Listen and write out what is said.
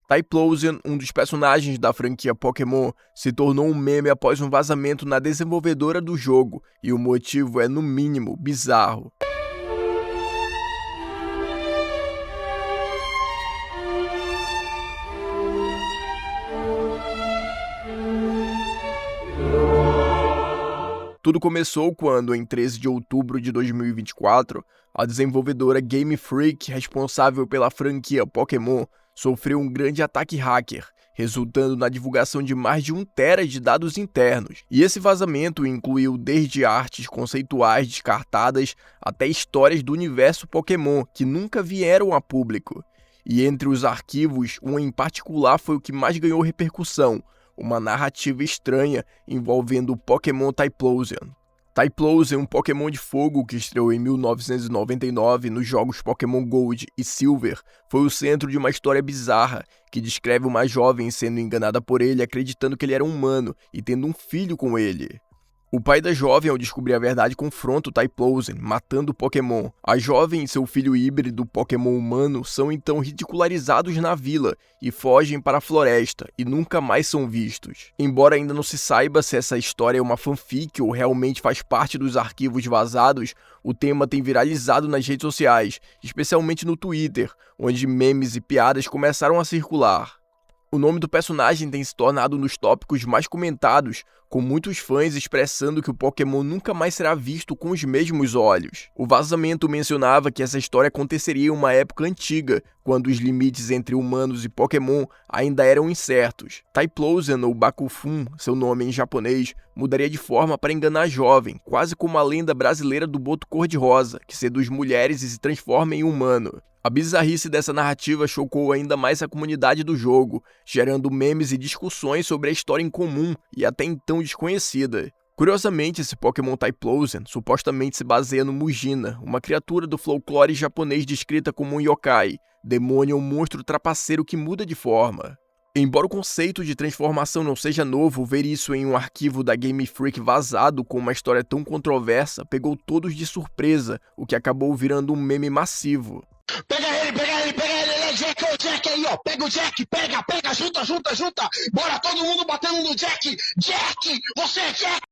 Typhlosion, um dos personagens da franquia Pokémon, se tornou um meme após um vazamento na desenvolvedora do jogo, e o motivo é no mínimo bizarro. Tudo começou quando, em 13 de outubro de 2024, a desenvolvedora Game Freak, responsável pela franquia Pokémon, sofreu um grande ataque hacker, resultando na divulgação de mais de 1 TB de dados internos. E esse vazamento incluiu desde artes conceituais descartadas até histórias do universo Pokémon que nunca vieram a público. E entre os arquivos, um em particular foi o que mais ganhou repercussão: uma narrativa estranha envolvendo o Pokémon Typhlosion. Typhlosion é um Pokémon de fogo que estreou em 1999 nos jogos Pokémon Gold e Silver. Foi o centro de uma história bizarra que descreve uma jovem sendo enganada por ele, acreditando que ele era humano e tendo um filho com ele. O pai da jovem, ao descobrir a verdade, confronta o Typhlosion, matando o Pokémon. A jovem e seu filho híbrido Pokémon humano são então ridicularizados na vila e fogem para a floresta e nunca mais são vistos. Embora ainda não se saiba se essa história é uma fanfic ou realmente faz parte dos arquivos vazados, o tema tem viralizado nas redes sociais, especialmente no Twitter, onde memes e piadas começaram a circular. O nome do personagem tem se tornado um dos tópicos mais comentados, com muitos fãs expressando que o Pokémon nunca mais será visto com os mesmos olhos. O vazamento mencionava que essa história aconteceria em uma época antiga, quando os limites entre humanos e Pokémon ainda eram incertos. Typhlosion, ou Bakufun, seu nome em japonês, mudaria de forma para enganar a jovem, quase como a lenda brasileira do boto cor-de-rosa, que seduz mulheres e se transforma em humano. A bizarrice dessa narrativa chocou ainda mais a comunidade do jogo, gerando memes e discussões sobre a história em comum e até então desconhecida. Curiosamente, esse Pokémon Typhlosion supostamente se baseia no Mugina, uma criatura do folclore japonês descrita como um yokai, demônio ou monstro trapaceiro que muda de forma. Embora o conceito de transformação não seja novo, ver isso em um arquivo da Game Freak vazado com uma história tão controversa pegou todos de surpresa, o que acabou virando um meme massivo. Pega ele é Jack, o Jack aí, ó, pega o Jack, pega, junta, bora todo mundo batendo no Jack, você é Jack!